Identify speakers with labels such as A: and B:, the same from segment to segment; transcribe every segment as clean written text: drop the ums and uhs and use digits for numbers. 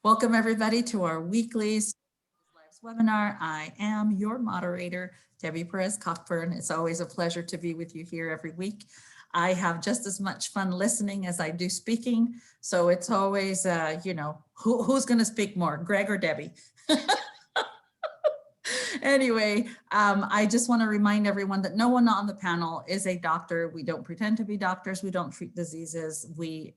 A: Welcome everybody to our weekly Lives webinar. I am your moderator, Debbie Perez Cockburn. It's always a pleasure to be with you here every week. I have just as much fun listening as I do speaking. So it's always, who's going to speak more, Greg or Debbie? Anyway, I just want to remind everyone that no one on the panel is a doctor. We don't pretend to be doctors. We don't treat diseases. We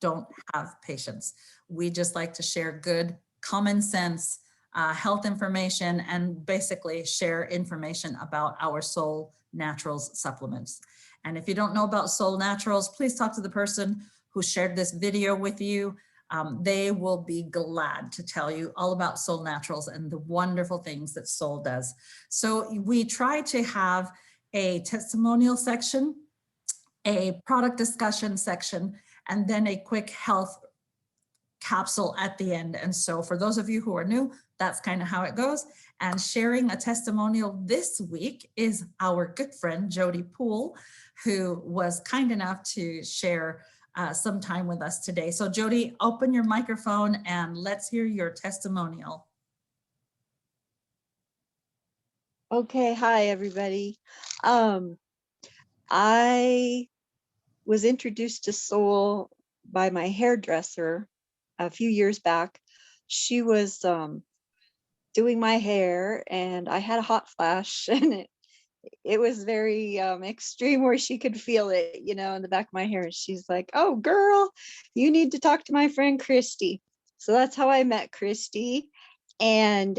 A: don't have patients. We just like to share good common sense health information and basically share information about our Soul Naturals supplements. And if you don't know about Soul Naturals, please talk to the person who shared this video with you. They will be glad to tell you all about Soul Naturals and the wonderful things that Soul does. So we try to have a testimonial section, a product discussion section, and then a quick health capsule at the end. And so for those of you who are new, that's kind of how it goes. And sharing a testimonial this week is our good friend, Jody Poole, who was kind enough to share some time with us today. So Jody, open your microphone and let's hear your testimonial.
B: Okay, hi everybody. I was introduced to Soul by my hairdresser a few years back. She was doing my hair and I had a hot flash and it was very extreme where she could feel it, you know, in the back of my hair. And she's like, "Oh girl, you need to talk to my friend Christy." So that's how I met Christy. And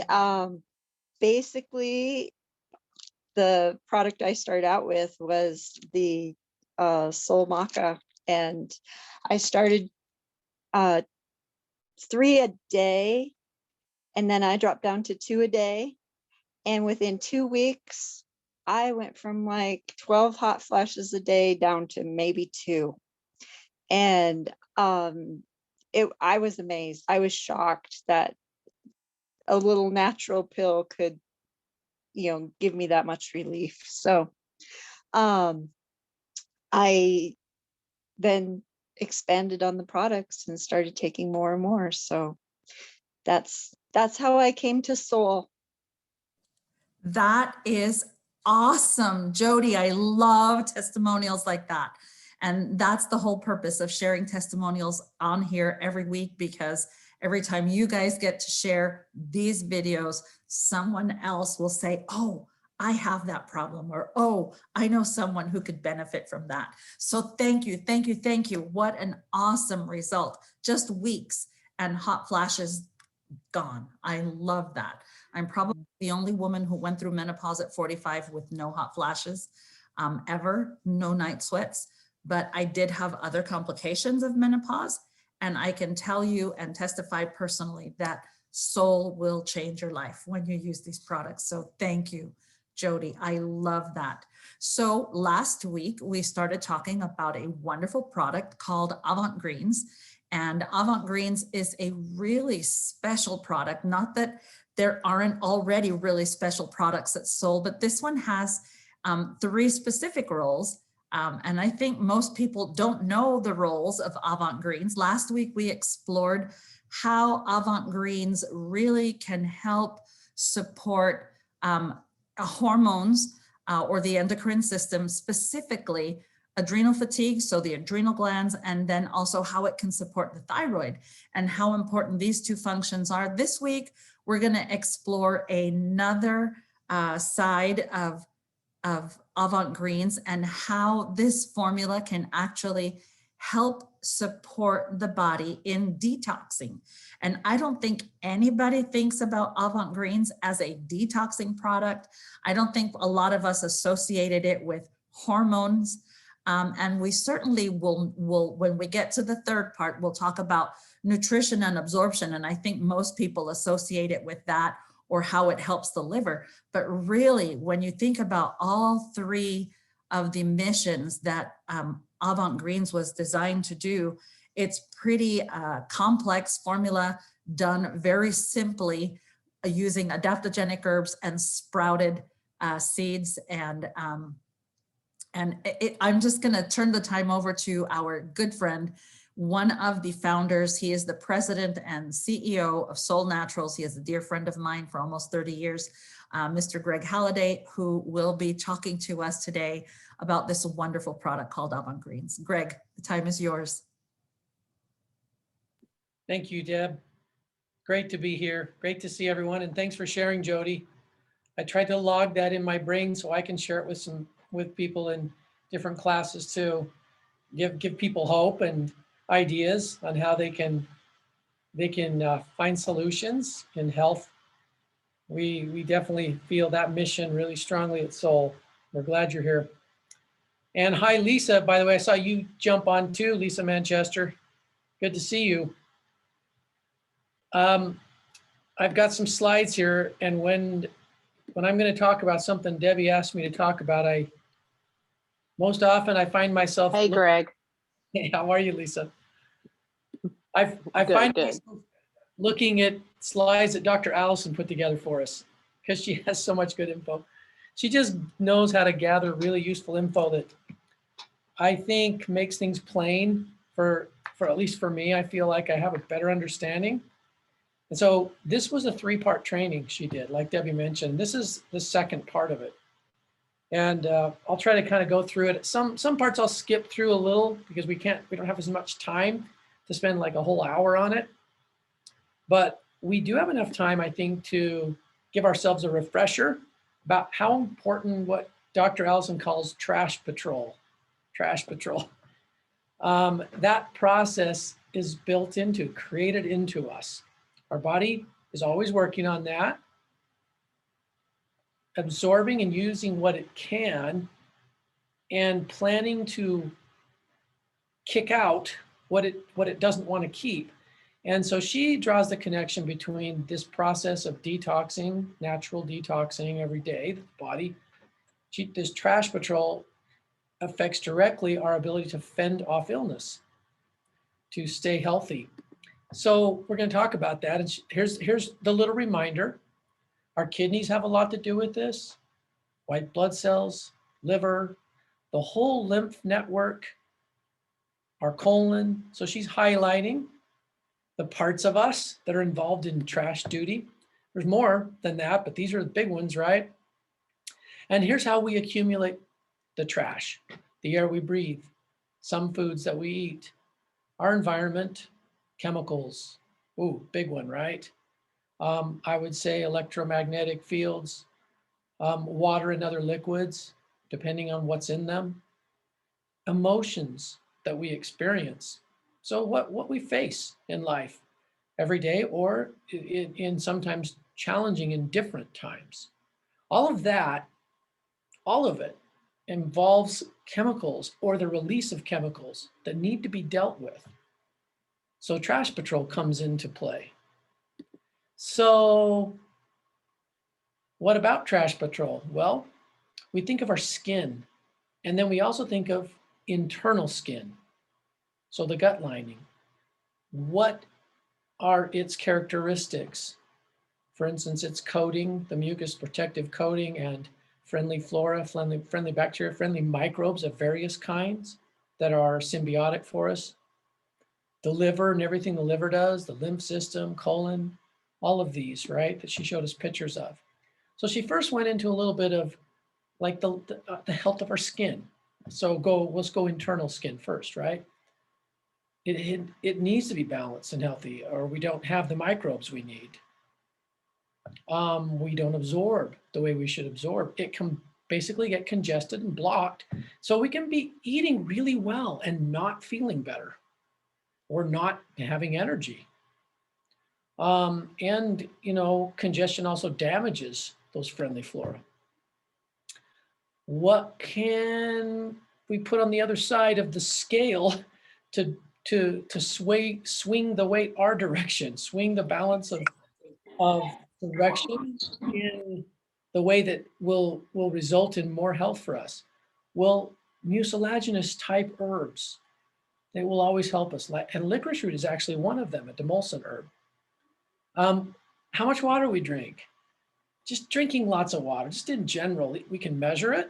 B: basically the product I started out with was the Soul Maca, and I started 3 a day, and then I dropped down to 2 a day, and within 2 weeks I went from like 12 hot flashes a day down to maybe 2. And I was amazed. I was shocked that a little natural pill could, you know, give me that much relief. So I then expanded on the products and started taking more and more. So that's how I came to Soul.
A: That is awesome, Jody. I love testimonials like that. And that's the whole purpose of sharing testimonials on here every week, because every time you guys get to share these videos, someone else will say, "Oh, I have that problem," or, "Oh, I know someone who could benefit from that." So thank you, thank you, thank you. What an awesome result. Just weeks and hot flashes gone. I love that. I'm probably the only woman who went through menopause at 45 with no hot flashes ever, no night sweats, but I did have other complications of menopause. And I can tell you and testify personally that Soul will change your life when you use these products. So thank you, Jody. I love that. So last week, we started talking about a wonderful product called AvantGreens. And AvantGreens is a really special product. Not that there aren't already really special products at Soul, but this one has 3 specific roles. And I think most people don't know the roles of AvantGreens. Last week, we explored how AvantGreens really can help support hormones or the endocrine system, specifically adrenal fatigue, so the adrenal glands, and then also how it can support the thyroid and how important these 2 functions are. This week, we're going to explore another side of AvantGreens and how this formula can actually help support the body in detoxing. And I don't think anybody thinks about AvantGreens as a detoxing product. I don't think a lot of us associated it with hormones. And we certainly will, when we get to the third part, we'll talk about nutrition and absorption. And I think most people associate it with that or how it helps the liver. But really, when you think about all 3 of the missions that AvantGreens was designed to do, it's pretty complex formula done very simply using adaptogenic herbs and sprouted seeds. And I'm just going to turn the time over to our good friend one of the founders. He is the president and CEO of Soul Naturals. He is a dear friend of mine for almost 30 years, Mr. Greg Halliday, who will be talking to us today about this wonderful product called AvantGreens. Greg, the time is yours.
C: Thank you, Deb. Great to be here. Great to see everyone. And thanks for sharing, Jody. I tried to log that in my brain so I can share it with people in different classes too. Give people hope and ideas on how they can find solutions in health. We definitely feel that mission really strongly at Soul. We're glad you're here. And hi, Lisa. By the way, I saw you jump on too, Lisa Manchester. Good to see you. I've got some slides here, and when I'm going to talk about something Debbie asked me to talk about, most often I find myself.
D: Hey, Greg.
C: Hey, how are you, Lisa? I
D: Good,
C: find
D: good.
C: myself looking at slides that Dr. Allison put together for us because she has so much good info. She just knows how to gather really useful info that I think makes things plain for at least for me. I feel like I have a better understanding. And so this was a 3-part training she did, like Debbie mentioned. This is the second part of it. And I'll try to kind of go through it. Some parts I'll skip through a little because we don't have as much time to spend like a whole hour on it. But we do have enough time, I think, to give ourselves a refresher about how important what Dr. Allison calls trash patrol. Trash patrol. That process is created into us. Our body is always working on that, absorbing and using what it can, and planning to kick out what it doesn't want to keep. And so she draws the connection between this process of detoxing, natural detoxing every day, the body. This trash patrol affects directly our ability to fend off illness, to stay healthy. So we're going to talk about that. And here's the little reminder. Our kidneys have a lot to do with this. White blood cells, liver, the whole lymph network, our colon. So she's highlighting the parts of us that are involved in trash duty. There's more than that, but these are the big ones, right? And here's how we accumulate the trash: the air we breathe, some foods that we eat, our environment, chemicals. Ooh, big one, right? I would say electromagnetic fields, water and other liquids, depending on what's in them, emotions that we experience. So what we face in life every day, or in sometimes challenging in different times. All of it involves chemicals or the release of chemicals that need to be dealt with. So trash patrol comes into play. So what about trash patrol? Well, we think of our skin, and then we also think of internal skin. So the gut lining. What are its characteristics? For instance, its coating, the mucus protective coating, and friendly flora, friendly bacteria, friendly microbes of various kinds that are symbiotic for us. The liver and everything the liver does, the lymph system, colon, all of these, right, that she showed us pictures of. So she first went into a little bit of like the health of our skin. So let's go internal skin first, right? It needs to be balanced and healthy, or we don't have the microbes we need. We don't absorb the way we should absorb. It can basically get congested and blocked. So we can be eating really well and not feeling better or not having energy. And, congestion also damages those friendly flora. What can we put on the other side of the scale to swing the weight our direction, swing the balance of direction in the way that will result in more health for us? Well, mucilaginous type herbs, they will always help us. And licorice root is actually one of them, a demulcent herb. How much water we drink? Just drinking lots of water, just in general. We can measure it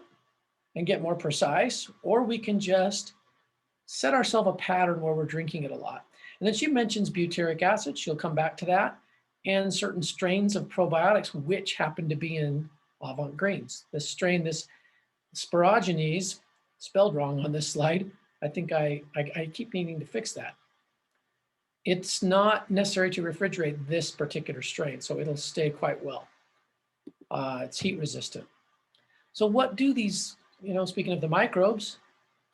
C: and get more precise, or we can just set ourselves a pattern where we're drinking it a lot. And then she mentions butyric acid. She'll come back to that, and certain strains of probiotics, which happen to be in AvantGreens. This strain, this Sporogenes, spelled wrong on this slide. I think I keep needing to fix that. It's not necessary to refrigerate this particular strain, so it'll stay quite well. It's heat resistant. So what do these, speaking of the microbes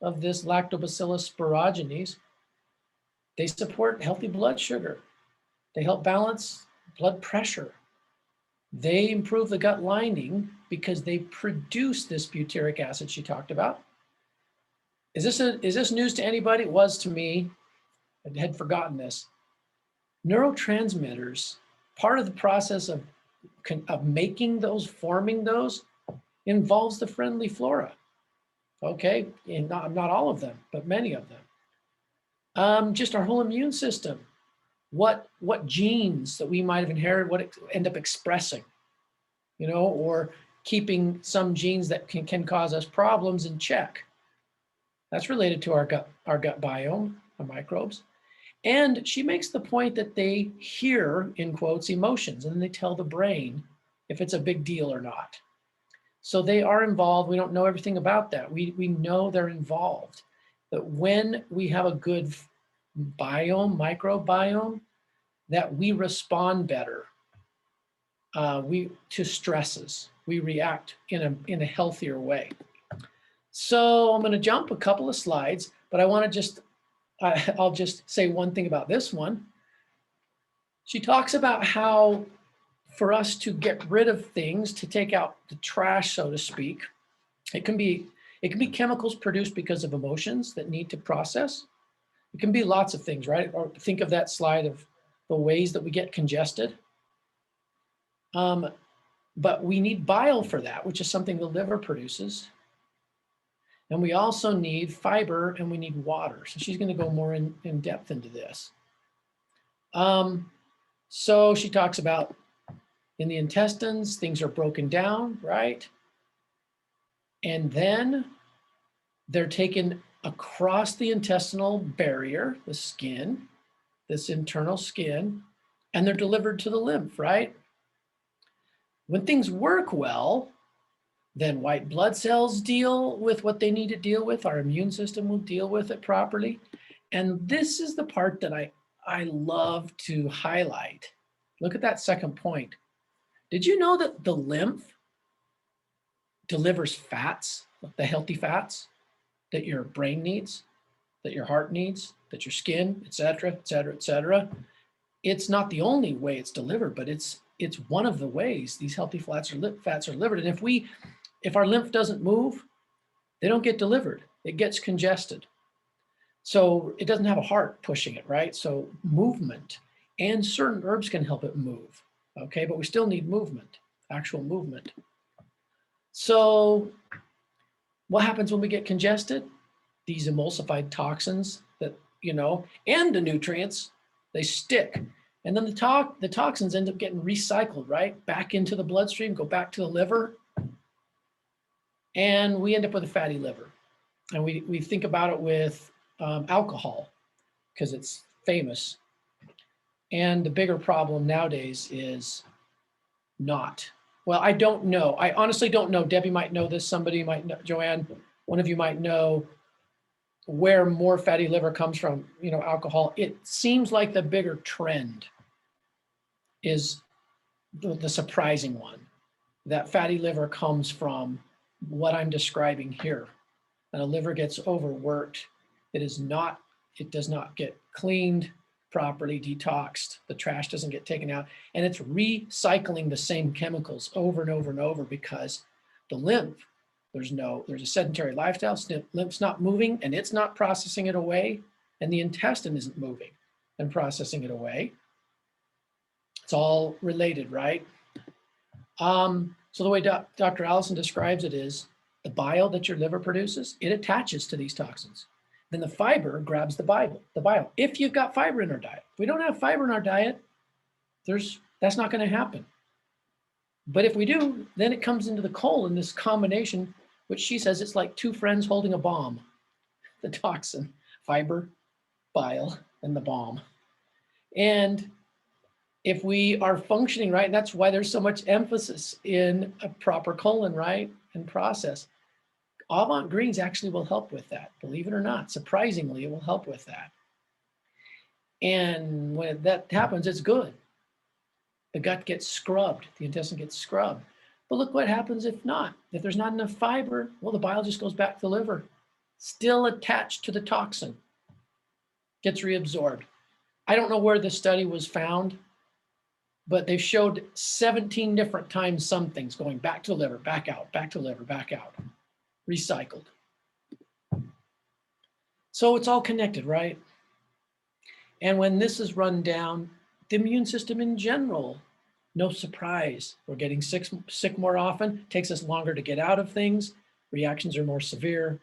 C: of this Lactobacillus sporogenes, they support healthy blood sugar. They help balance blood pressure. They improve the gut lining because they produce this butyric acid she talked about. Is this news to anybody? It was to me. I had forgotten this. Neurotransmitters, part of the process of making those, forming those, involves the friendly flora. Okay, and not all of them, but many of them. Just our whole immune system. What genes that we might have inherited, what end up expressing, or keeping some genes that can cause us problems in check. That's related to our gut biome, our microbes. And she makes the point that they hear, in quotes, emotions, and they tell the brain if it's a big deal or not. So they are involved. We don't know everything about that. We know they're involved. But when we have a good microbiome, that we respond better to stresses. We react in a healthier way. So I'm going to jump a couple of slides, but I want to I'll just say one thing about this one. She talks about how for us to get rid of things, to take out the trash, so to speak, it can be chemicals produced because of emotions that need to process. It can be lots of things, right? Or think of that slide of the ways that we get congested. But we need bile for that, which is something the liver produces. And we also need fiber and we need water. So she's going to go more in depth into this. So she talks about in the intestines, things are broken down, right? And then they're taken across the intestinal barrier, the skin, this internal skin, and they're delivered to the lymph, right? When things work well, then white blood cells deal with what they need to deal with. Our immune system will deal with it properly. And this is the part that I love to highlight. Look at that second point. Did you know that the lymph delivers fats, the healthy fats that your brain needs, that your heart needs, that your skin, et cetera, et cetera, et cetera? It's not the only way it's delivered, but it's one of the ways these healthy fats are delivered. And if our lymph doesn't move, they don't get delivered. It gets congested. So it doesn't have a heart pushing it, right? So movement, and certain herbs can help it move, okay? But we still need movement, actual movement. So what happens when we get congested? These emulsified toxins that, and the nutrients, they stick. And then the toxins end up getting recycled, right? Back into the bloodstream, go back to the liver. And we end up with a fatty liver. And we think about it with alcohol because it's famous. And the bigger problem nowadays is not. Well, I don't know. I honestly don't know. Debbie might know this. Somebody might know. Joanne, one of you might know where more fatty liver comes from, alcohol. It seems like the bigger trend is the surprising one. That fatty liver comes from what I'm describing here. And a liver gets overworked. It does not get cleaned properly, detoxed. The trash doesn't get taken out. And it's recycling the same chemicals over and over and over because the lymph, there's a sedentary lifestyle, lymph's not moving and it's not processing it away. And the intestine isn't moving and processing it away. It's all related, right? So the way Dr. Allison describes it is the bile that your liver produces, it attaches to these toxins. Then the fiber grabs the bile. If you've got fiber in our diet. If we don't have fiber in our diet, that's not going to happen. But if we do, then it comes into the colon, this combination, which she says it's like two friends holding a bomb, the toxin, fiber, bile, and the balm. And if we are functioning right, and that's why there's so much emphasis in a proper colon, right, and process. AvantGreens actually will help with that, believe it or not. Surprisingly, it will help with that. And when that happens, it's good. The gut gets scrubbed, the intestine gets scrubbed. But look what happens if not. If there's not enough fiber, well, the bile just goes back to the liver, still attached to the toxin, gets reabsorbed. I don't know where this study was found, but they showed 17 different times some things going back to the liver, back out, back to the liver, back out, recycled. So it's all connected, right? And when this is run down, the immune system in general, no surprise, we're getting sick more often, takes us longer to get out of things, reactions are more severe.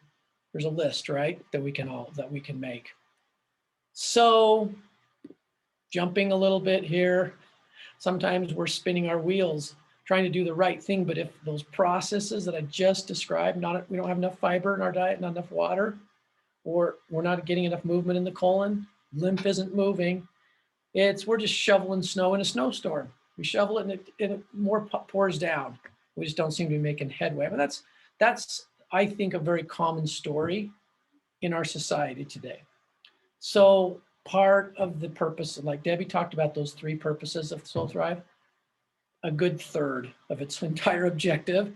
C: There's a list, right, that we can make. So jumping a little bit here, sometimes we're spinning our wheels trying to do the right thing, but if those processes that I just described, we don't have enough fiber in our diet, not enough water, or we're not getting enough movement in the colon, lymph isn't moving, we're just shoveling snow in a snowstorm. We shovel it and it more pours down. We just don't seem to be making headway. I mean, that's I think a very common story in our society today. So part of the purpose, like Debbie talked about those 3 purposes of Soul Thrive, a good third of its entire objective,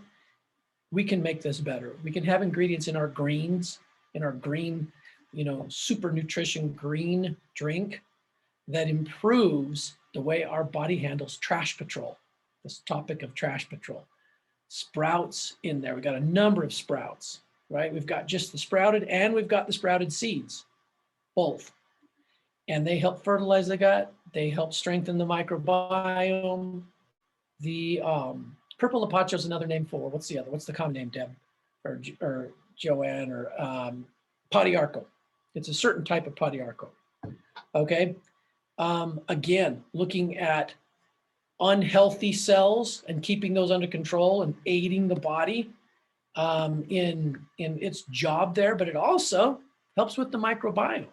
C: we can make this better. We can have ingredients in our greens, in our green, super nutrition green drink that improves the way our body handles trash patrol, this topic of trash patrol. Sprouts in there, we got a number of sprouts, right? We've got just the sprouted and we've got the sprouted seeds, both. And they help fertilize the gut, they help strengthen the microbiome. The purple lapacho is another name for, what's the common name, Deb? Or Joanne, or podiarco. It's a certain type of podiarco, okay? Again, looking at unhealthy cells and keeping those under control and aiding the body in its job there, but it also helps with the microbiome.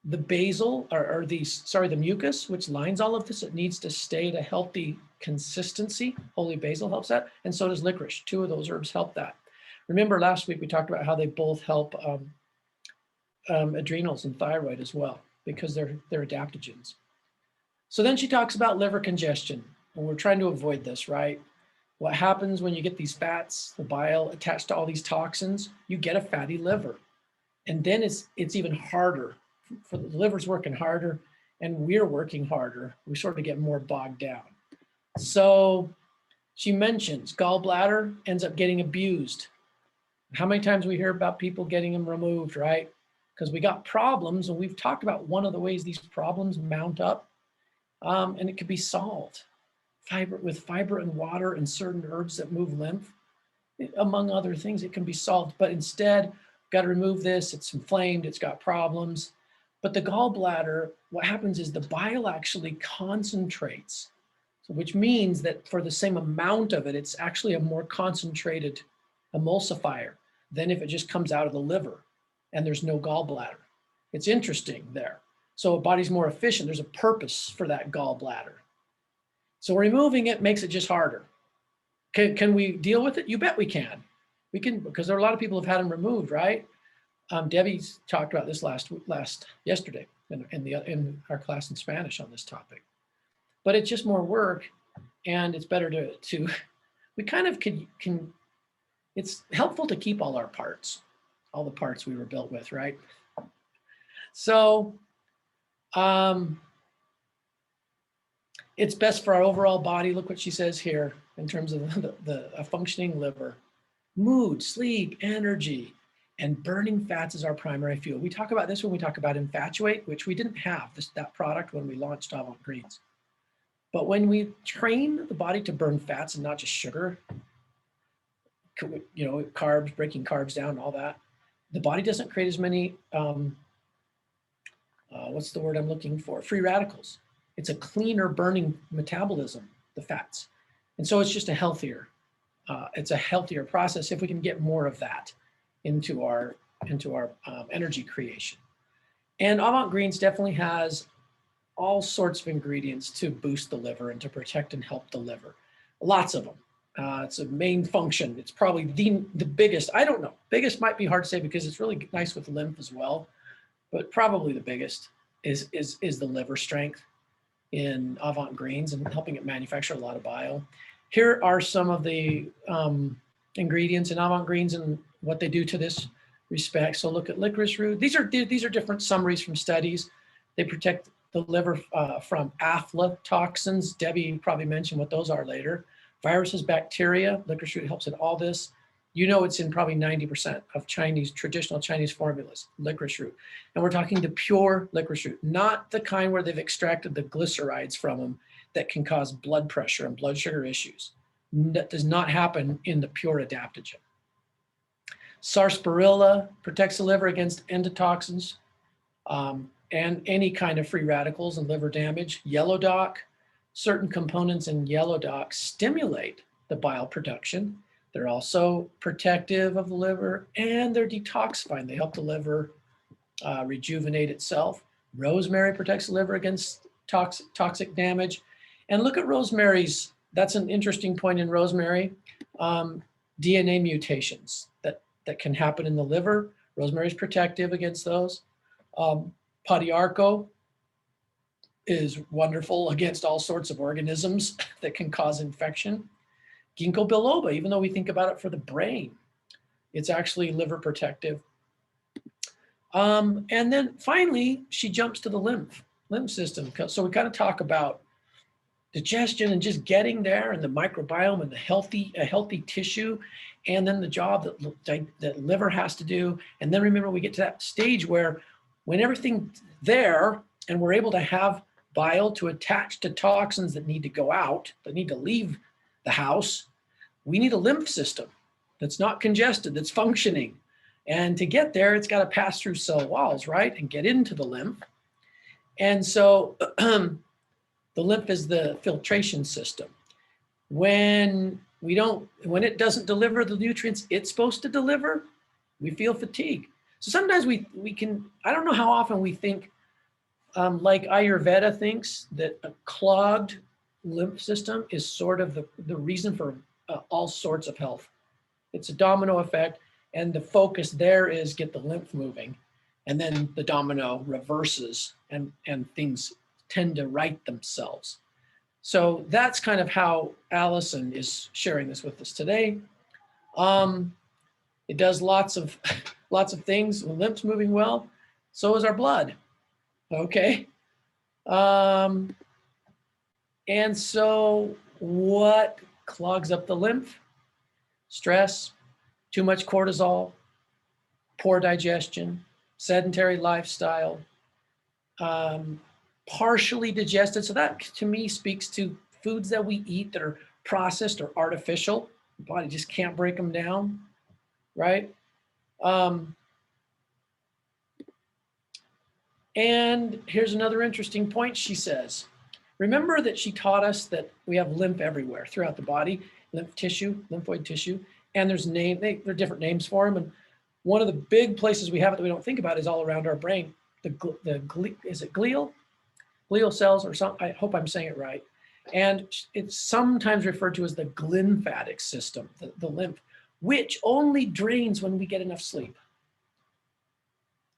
C: The basal, the mucus, which lines all of this, it needs to stay at a healthy consistency. Holy basil helps that, and so does licorice. 2 of those herbs help that. Remember last week we talked about how they both help adrenals and thyroid as well, because they're adaptogens. So then she talks about liver congestion, and we're trying to avoid this, right? What happens when you get these fats, the bile attached to all these toxins, you get a fatty liver. And then it's even harder. For the liver's working harder and we're working harder. We sort of get more bogged down. So she mentions gallbladder ends up getting abused. How many times we hear about people getting them removed, right? Because we got problems, and we've talked about one of the ways these problems mount up, and it could be solved. With fiber and water and certain herbs that move lymph, among other things, it can be solved. But instead, got to remove this, it's inflamed, it's got problems. But the gallbladder, what happens is the bile actually concentrates, which means that for the same amount of it, it's actually a more concentrated emulsifier than if it just comes out of the liver and there's no gallbladder. It's interesting there. So a body's more efficient. There's a purpose for that gallbladder. So removing it makes it just harder. Can we deal with it? You bet we can. We can, because there are a lot of people who've had them removed, right? Debbie's talked about this yesterday in our class in Spanish on this topic. But it's just more work, and it's better to we kind of can, it's helpful to keep all our parts, all the parts we were built with, right? So it's best for our overall body. Look what she says here in terms of a functioning liver. Mood, sleep, energy, and burning fats is our primary fuel. We talk about this when we talk about Infatuate, which we didn't have that product when we launched AvantGreens. But when we train the body to burn fats and not just sugar, carbs, breaking carbs down and all that, the body doesn't create as many, what's the word I'm looking for? Free radicals. It's a cleaner burning metabolism, the fats. And so it's just it's a healthier process if we can get more of that into our energy creation. And AvantGreens definitely has all sorts of ingredients to boost the liver and to protect and help the liver. Lots of them. It's a main function. It's probably the biggest. I don't know. Biggest might be hard to say because it's really nice with lymph as well, but probably the biggest is the liver strength in AvantGreens and helping it manufacture a lot of bile. Here are some of the ingredients in AvantGreens and what they do to this respect. So look at licorice root. These are different summaries from studies. They protect the liver from aflatoxins. Debbie probably mentioned what those are later. Viruses, bacteria. Licorice root helps in all this. You know it's in probably 90% of traditional Chinese formulas, licorice root. And we're talking the pure licorice root, not the kind where they've extracted the glycerides from them that can cause blood pressure and blood sugar issues. That does not happen in the pure adaptogen. Sarsaparilla protects the liver against endotoxins and any kind of free radicals and liver damage. Yellow dock, certain components in yellow dock stimulate the bile production. They're also protective of the liver and they're detoxifying. They help the liver rejuvenate itself. Rosemary protects the liver against toxic damage. And look at rosemary's, that's an interesting point in rosemary, DNA mutations that can happen in the liver. Rosemary is protective against those. Podiarco is wonderful against all sorts of organisms that can cause infection. Ginkgo biloba, even though we think about it for the brain, it's actually liver protective. And then finally, she jumps to the lymph system. So we kind of talk about digestion and just getting there and the microbiome and a healthy tissue, and then the job that liver has to do. And then remember, we get to that stage where when everything's there and we're able to have bile to attach to toxins that need to go out, that need to leave the house, we need a lymph system that's not congested, that's functioning. And to get there, it's got to pass through cell walls, right? And get into the lymph. And so the lymph is the filtration system. When it doesn't deliver the nutrients it's supposed to deliver, we feel fatigue. So sometimes we can, I don't know how often we think, like Ayurveda thinks, that a clogged lymph system is sort of the reason for all sorts of health. It's a domino effect, and the focus there is get the lymph moving, and then the domino reverses and things tend to right themselves. So that's kind of how Allison is sharing this with us today. It does lots of things. The lymph's moving well, so is our blood. Okay. And so what clogs up the lymph? Stress, too much cortisol, poor digestion, sedentary lifestyle, partially digested. So that to me speaks to foods that we eat that are processed or artificial. The body just can't break them down, right? And here's another interesting point she says. Remember that she taught us that we have lymph everywhere throughout the body, lymph tissue, lymphoid tissue, and there are different names for them. And one of the big places we have it that we don't think about is all around our brain. Is it glial cells or something? I hope I'm saying it right. And it's sometimes referred to as the glymphatic system, the lymph, which only drains when we get enough sleep.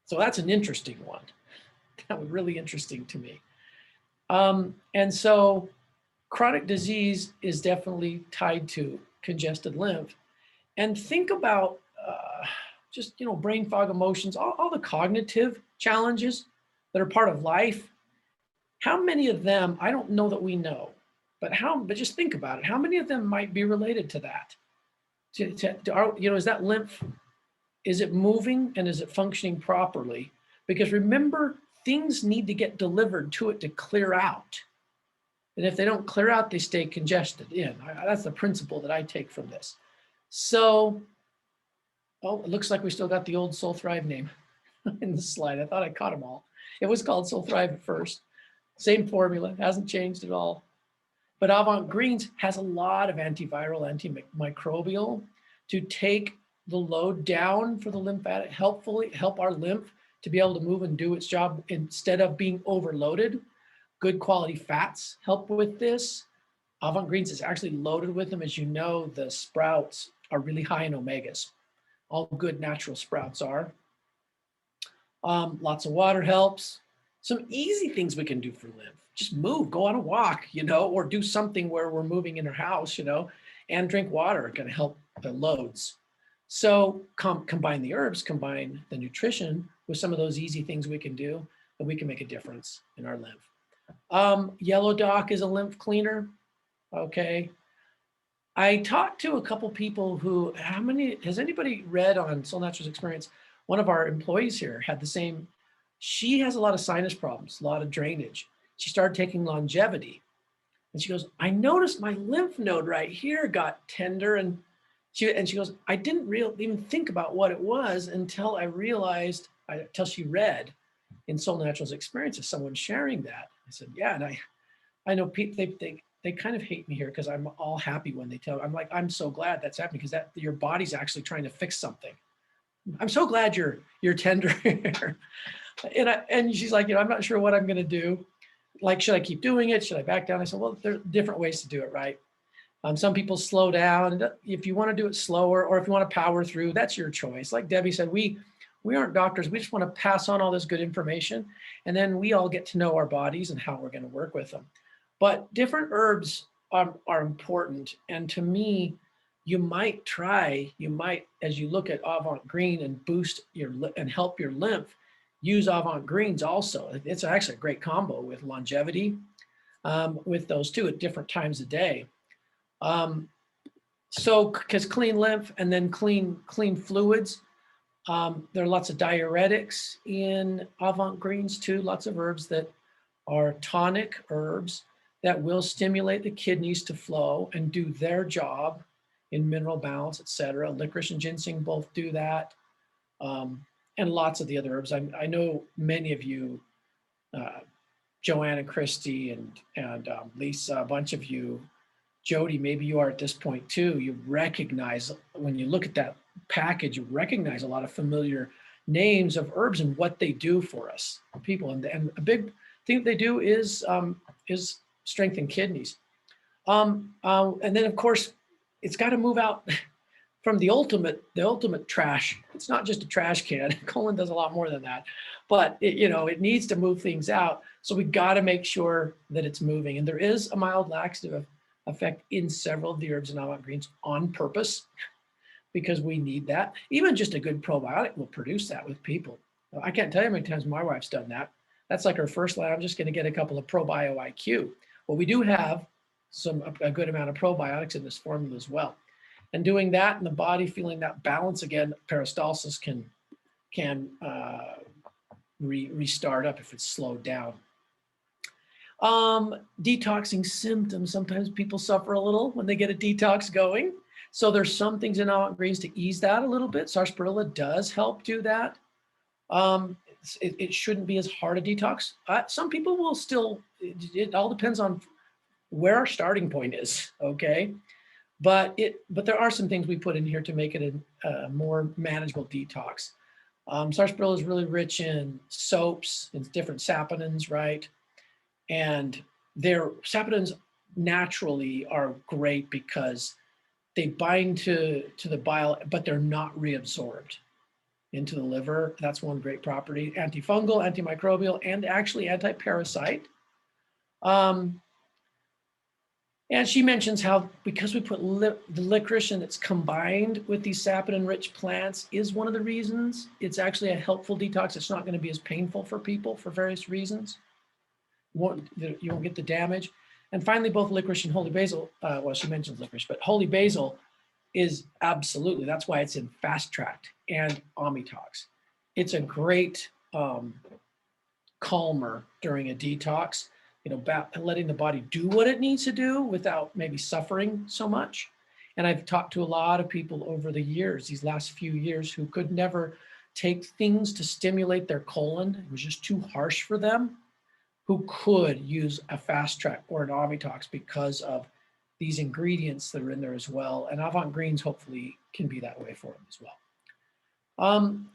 C: So that's an interesting one. That was really interesting to me. And so chronic disease is definitely tied to congested lymph. And think about just, brain fog, emotions, all the cognitive challenges that are part of life. How many of them, I don't know that we know, but just think about it. How many of them might be related to that? Is that lymph, is it moving and is it functioning properly? Because remember, things need to get delivered to it to clear out. And if they don't clear out, they stay congested in. That's the principle that I take from this. So, it looks like we still got the old Soul Thrive name in the slide. I thought I caught them all. It was called Soul Thrive at first. Same formula, hasn't changed at all. But AvantGreens has a lot of antiviral, antimicrobial to take the load down for the lymphatic, help our lymph to be able to move and do its job instead of being overloaded. Good quality fats help with this. AvantGreens is actually loaded with them. As you know, the sprouts are really high in omegas. All good natural sprouts are. Lots of water helps. Some easy things we can do for lymph. Just move, go on a walk, or do something where we're moving in our house, and drink water are going to help the loads. So combine the herbs, combine the nutrition with some of those easy things we can do, and we can make a difference in our lymph. Yellow Dock is a lymph cleaner. Okay. I talked to a couple people who, has anybody read on SolleChanges Experience? One of our employees here had the same, she has a lot of sinus problems, a lot of drainage. She started taking longevity and she goes, I noticed my lymph node right here got tender. And she goes, I didn't even think about what it was until I realized, until she read in SolleChanges Experience, someone sharing that. I said, yeah. And I know people, they kind of hate me here because I'm all happy when they tell. I'm like, I'm so glad that's happening because that your body's actually trying to fix something. I'm so glad you're tender here. And she's like, I'm not sure what I'm going to do. Like, should I keep doing it? Should I back down? I said, well, there's different ways to do it, right? Some people slow down. If you want to do it slower, or if you want to power through, that's your choice. Like Debbie said, we aren't doctors. We just want to pass on all this good information, and then we all get to know our bodies and how we're going to work with them. But different herbs are important. And to me, you might, as you look at AvantGreen and boost and help your lymph, use AvantGreens also. It's actually a great combo with longevity, with those two at different times of day. So, because clean lymph and then clean fluids, there are lots of diuretics in AvantGreens too, lots of herbs that are tonic herbs that will stimulate the kidneys to flow and do their job in mineral balance, etc. Licorice and ginseng both do that, and lots of the other herbs. I know many of you, Joanne and Christy and Lisa, a bunch of you, Jody, maybe you are at this point too. You recognize, when you look at that package, you recognize a lot of familiar names of herbs and what they do for us, people. And a big thing they do is strengthen kidneys. And then of course, it's got to move out from the ultimate trash. It's not just a trash can. Colon does a lot more than that, but it needs to move things out. So we got to make sure that it's moving. And there is a mild laxative effect in several of the herbs and AvantGreens on purpose, because we need that. Even just a good probiotic will produce that with people. I can't tell you how many times my wife's done that. That's like her first line. I'm just going to get a couple of probio IQ. Well, we do have a good amount of probiotics in this formula as well. And doing that in the body, feeling that balance again, peristalsis can restart up if it's slowed down. Detoxing symptoms. Sometimes people suffer a little when they get a detox going. So there's some things in AvantGreens to ease that a little bit. Sarsaparilla does help do that. It shouldn't be as hard a detox. Some people will still, it all depends on where our starting point is, okay? But there are some things we put in here to make it a more manageable detox. Sarsaparilla is really rich in soaps and different saponins, right? And their saponins naturally are great because they bind to the bile, but they're not reabsorbed into the liver. That's one great property. Antifungal, antimicrobial, and actually anti-parasite. And she mentions how, because we put the licorice and it's combined with these saponin-rich plants, is one of the reasons it's actually a helpful detox. It's not going to be as painful for people for various reasons. You won't get the damage. And finally, both licorice and holy basil, well, she mentions licorice, but holy basil is absolutely, that's why it's in Fast Track and Omnitox. It's a great calmer during a detox, letting the body do what it needs to do without maybe suffering so much. And I've talked to a lot of people over the years, these last few years, who could never take things to stimulate their colon. It was just too harsh for them, who could use a Fast Track or an Omnitox because of these ingredients that are in there as well. And AvantGreens hopefully can be that way for them as well.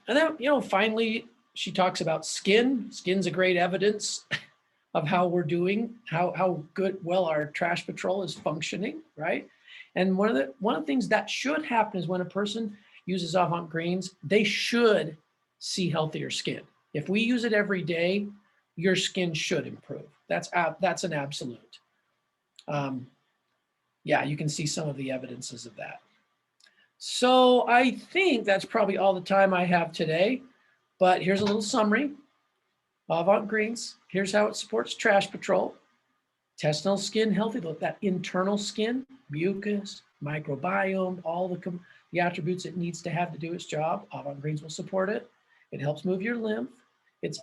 C: And then, finally, she talks about skin. Skin's a great evidence of how we're doing, how well our trash patrol is functioning, right? And one of the things that should happen is when a person uses AvantGreens, they should see healthier skin. If we use it every day, your skin should improve. That's an absolute. Yeah, you can see some of the evidences of that. So I think that's probably all the time I have today, but here's a little summary. AvantGreens, here's how it supports trash patrol. Intestinal skin healthy, that internal skin, mucus, microbiome, all the attributes it needs to have to do its job. AvantGreens will support it. It helps move your lymph. It's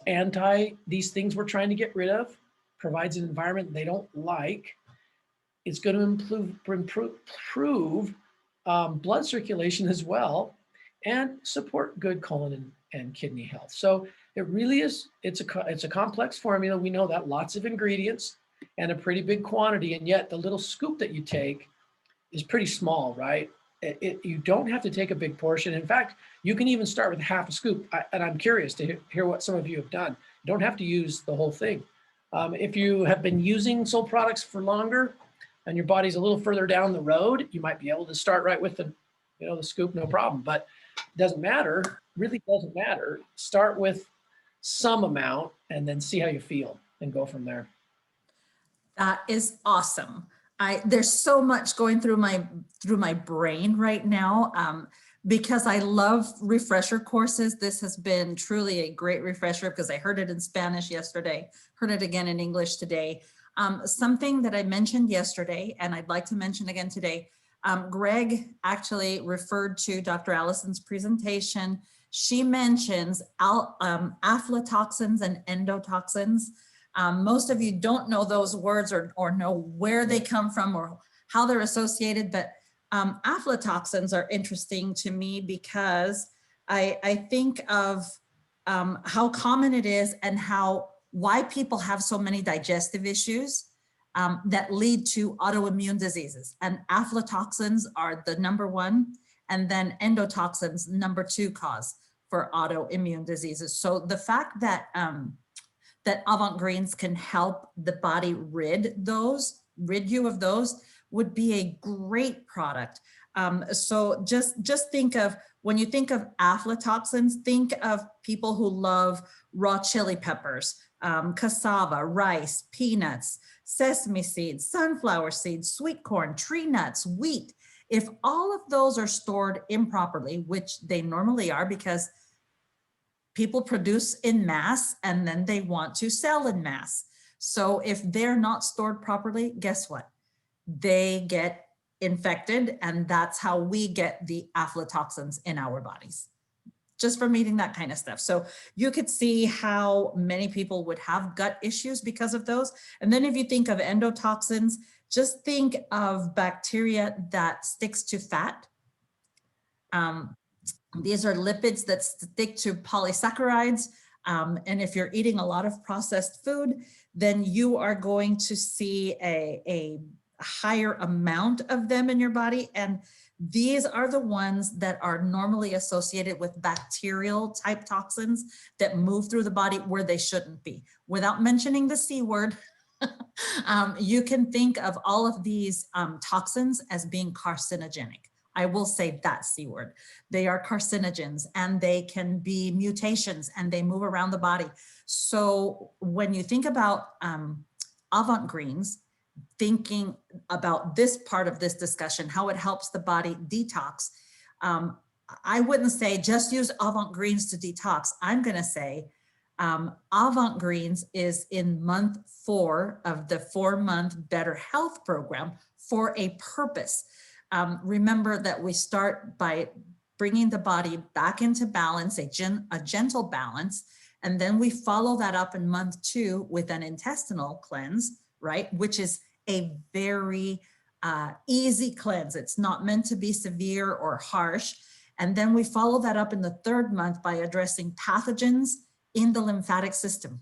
C: these things we're trying to get rid of, provides an environment they don't like. It's going to improve blood circulation as well, and support good colon and kidney health. So it really is, it's a complex formula. We know that, lots of ingredients and a pretty big quantity, and yet the little scoop that you take is pretty small, right? You don't have to take a big portion. In fact, you can even start with half a scoop. And I'm curious to hear what some of you have done. You don't have to use the whole thing. If you have been using Soul products for longer and your body's a little further down the road, you might be able to start right with the scoop, no problem. But it doesn't matter, really doesn't matter. Start with some amount and then see how you feel and go from there.
A: That is awesome. There's so much going through my brain right now, because I love refresher courses. This has been truly a great refresher because I heard it in Spanish yesterday, heard it again in English today. Something that I mentioned yesterday, and I'd like to mention again today, Greg actually referred to Dr. Allison's presentation. She mentions aflatoxins and endotoxins. Most of you don't know those words or know where they come from or how they're associated, but aflatoxins are interesting to me because I think of how common it is and why people have so many digestive issues that lead to autoimmune diseases. And aflatoxins are the #1, and then endotoxins, #2 cause for autoimmune diseases. So the fact that that AvantGreens can help the body rid you of those would be a great product. So just think of, when you think of aflatoxins, think of people who love raw chili peppers, cassava, rice, peanuts, sesame seeds, sunflower seeds, sweet corn, tree nuts, wheat. If all of those are stored improperly, which they normally are because people produce in mass and then they want to sell in mass. So if they're not stored properly, guess what? They get infected, and that's how we get the aflatoxins in our bodies, just from eating that kind of stuff. So you could see how many people would have gut issues because of those. And then if you think of endotoxins, just think of bacteria that sticks to fat. These are lipids that stick to polysaccharides. And if you're eating a lot of processed food, then you are going to see a higher amount of them in your body. And these are the ones that are normally associated with bacterial type toxins that move through the body where they shouldn't be. Without mentioning the C word, you can think of all of these toxins as being carcinogenic. I will say that C word. They are carcinogens, and they can be mutations, and they move around the body. So when you think about AvantGreens, thinking about this part of this discussion, how it helps the body detox, I wouldn't say just use AvantGreens to detox. I'm going to say AvantGreens is in month 4 of the 4-month Better Health program for a purpose. Remember that we start by bringing the body back into balance, a gentle balance, and then we follow that up in month 2 with an intestinal cleanse, right? Which is a very easy cleanse. It's not meant to be severe or harsh. And then we follow that up in the 3rd month by addressing pathogens in the lymphatic system,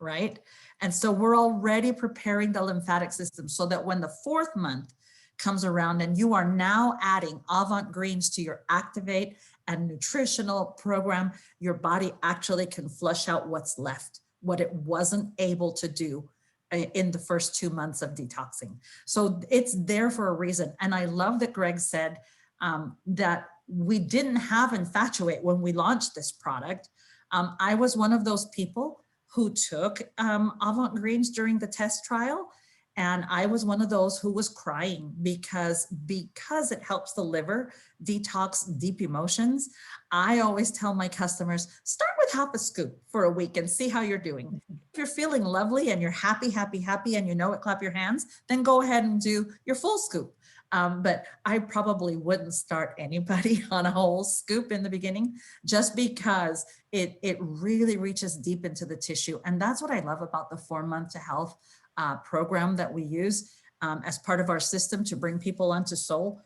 A: right? And so we're already preparing the lymphatic system so that when the 4th month comes around and you are now adding AvantGreens to your Activate and nutritional program, your body actually can flush out what's left, what it wasn't able to do in the first 2 months of detoxing. So it's there for a reason. And I love that Greg said that we didn't have Infatuate when we launched this product. I was one of those people who took AvantGreens during the test trial. And I was one of those who was crying because it helps the liver detox deep emotions. I always tell my customers, start with half a scoop for a week and see how you're doing. If you're feeling lovely and you're happy, happy, happy, and you know it, clap your hands, then go ahead and do your full scoop. But I probably wouldn't start anybody on a whole scoop in the beginning, just because it really reaches deep into the tissue. And that's what I love about the 4-month to health program that we use as part of our system to bring people onto Soul,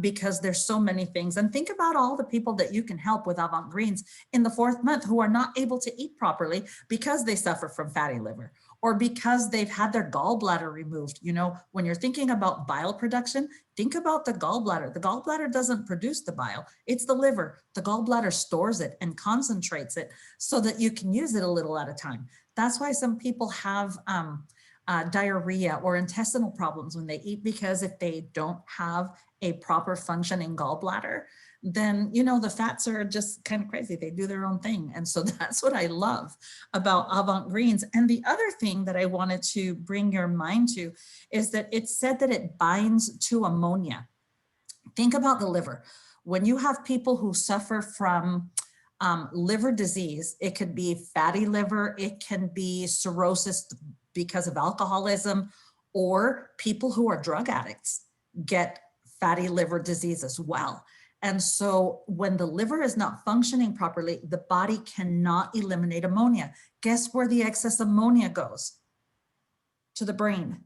A: because there's so many things. And think about all the people that you can help with AvantGreens in the 4th month who are not able to eat properly because they suffer from fatty liver, or because they've had their gallbladder removed. You know, when you're thinking about bile production, think about the gallbladder. The gallbladder doesn't produce the bile, it's the liver. The gallbladder stores it and concentrates it so that you can use it a little at a time. That's why some people have diarrhea or intestinal problems when they eat, because if they don't have a proper functioning gallbladder, then, you know, the fats are just kind of crazy. They do their own thing. And so that's what I love about AvantGreens. And the other thing that I wanted to bring your mind to is that it said that it binds to ammonia. Think about the liver. When you have people who suffer from liver disease, it could be fatty liver, it can be cirrhosis because of alcoholism, or people who are drug addicts get fatty liver disease as well. And so when the liver is not functioning properly, the body cannot eliminate ammonia. Guess where the excess ammonia goes? To the brain.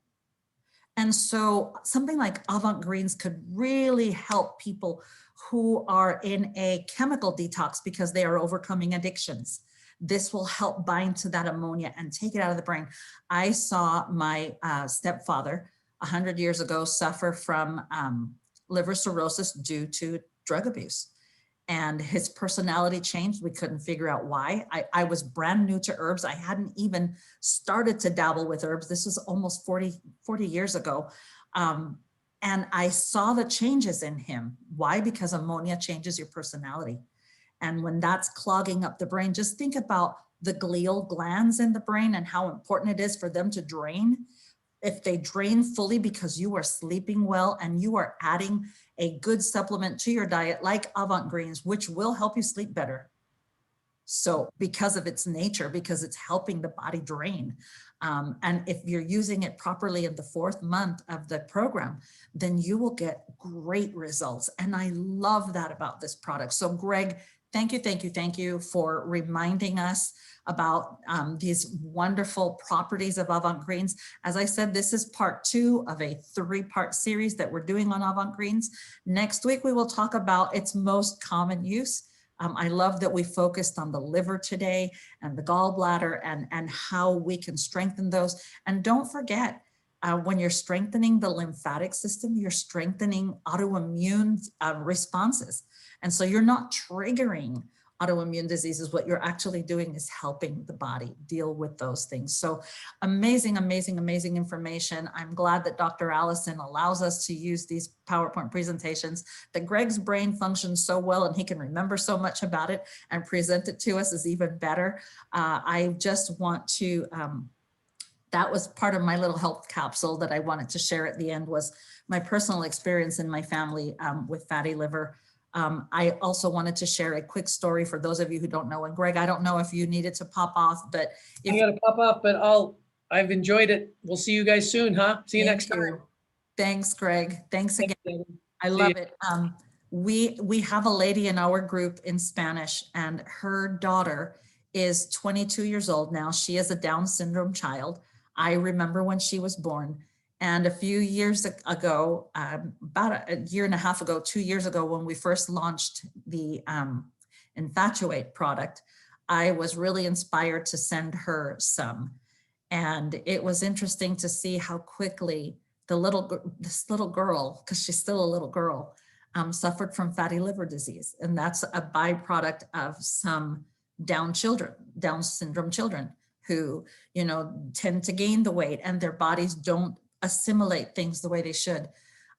A: And so something like AvantGreens could really help people who are in a chemical detox because they are overcoming addictions. This will help bind to that ammonia and take it out of the brain. I saw my stepfather 100 years ago suffer from liver cirrhosis due to drug abuse. And his personality changed. We couldn't figure out why. I was brand new to herbs. I hadn't even started to dabble with herbs. This was almost 40 years ago. And I saw the changes in him. Why? Because ammonia changes your personality. And when that's clogging up the brain, just think about the glial glands in the brain and how important it is for them to drain. If they drain fully because you are sleeping well and you are adding a good supplement to your diet like AvantGreens, which will help you sleep better. So because of its nature, because it's helping the body drain. And if you're using it properly in the 4th month of the program, then you will get great results. And I love that about this product. So Greg, thank you for reminding us about these wonderful properties of AvantGreens. As I said, this is part 2 of a 3-part series that we're doing on AvantGreens. Next week, we will talk about its most common use. I love that we focused on the liver today and the gallbladder and how we can strengthen those. And don't forget, when you're strengthening the lymphatic system, you're strengthening autoimmune responses. And so you're not triggering autoimmune diseases. What you're actually doing is helping the body deal with those things. So amazing, amazing, amazing information. I'm glad that Dr. Allison allows us to use these PowerPoint presentations, that Greg's brain functions so well and he can remember so much about it and present it to us is even better. I just want to, that was part of my little health capsule that I wanted to share at the end, was my personal experience in my family with fatty liver. I also wanted to share a quick story for those of you who don't know. And Greg, I don't know if you needed to pop off, but if
C: I got to pop off, but I've enjoyed it. We'll see you guys soon, huh? See you next time.
A: Thanks, Greg. Thanks again. I
C: See
A: love
C: you.
A: it. We have a lady in our group in Spanish, and her daughter is 22 years old now. She is a Down syndrome child. I remember when she was born. And a few years ago, about a year and a half ago, 2 years ago, when we first launched the Infatuate product, I was really inspired to send her some. And it was interesting to see how quickly this little girl, because she's still a little girl, suffered from fatty liver disease. And that's a byproduct of some Down syndrome children who, tend to gain the weight and their bodies don't assimilate things the way they should.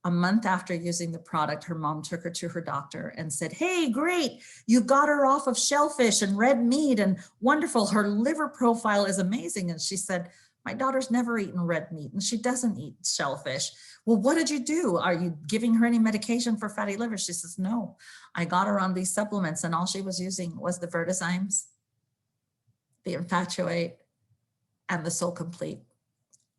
A: A month after using the product, her mom took her to her doctor and said, "Hey, great, you got her off of shellfish and red meat and wonderful. Her liver profile is amazing." And she said, "My daughter's never eaten red meat and she doesn't eat shellfish." "Well, what did you do? Are you giving her any medication for fatty liver?" She says, "No, I got her on these supplements and all she was using was the Vertizymes, the Infatuate, and the Soul Complete."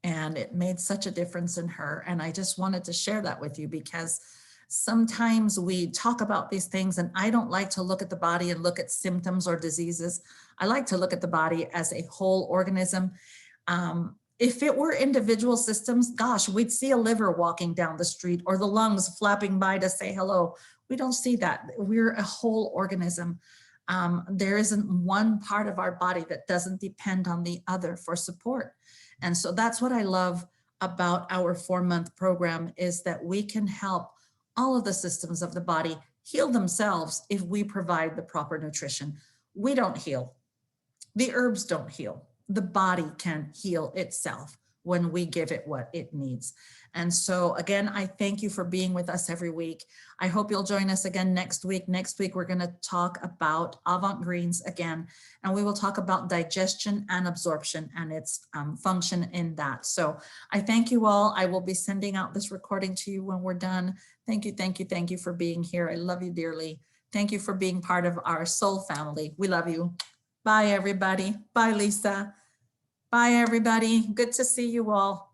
A: And it made such a difference in her. And I just wanted to share that with you because sometimes we talk about these things and I don't like to look at the body and look at symptoms or diseases. I like to look at the body as a whole organism. If it were individual systems, gosh, we'd see a liver walking down the street or the lungs flapping by to say hello. We don't see that. We're a whole organism. There isn't one part of our body that doesn't depend on the other for support. And so that's what I love about our 4-month program, is that we can help all of the systems of the body heal themselves if we provide the proper nutrition. We don't heal. The herbs don't heal. The body can heal itself when we give it what it needs. And so again, I thank you for being with us every week. I hope you'll join us again next week. Next week, we're going to talk about AvantGreens again, and we will talk about digestion and absorption and its function in that. So I thank you all. I will be sending out this recording to you when we're done. Thank you, thank you, thank you for being here. I love you dearly. Thank you for being part of our soul family. We love you. Bye, everybody. Bye, Lisa. Bye, everybody. Good to see you all.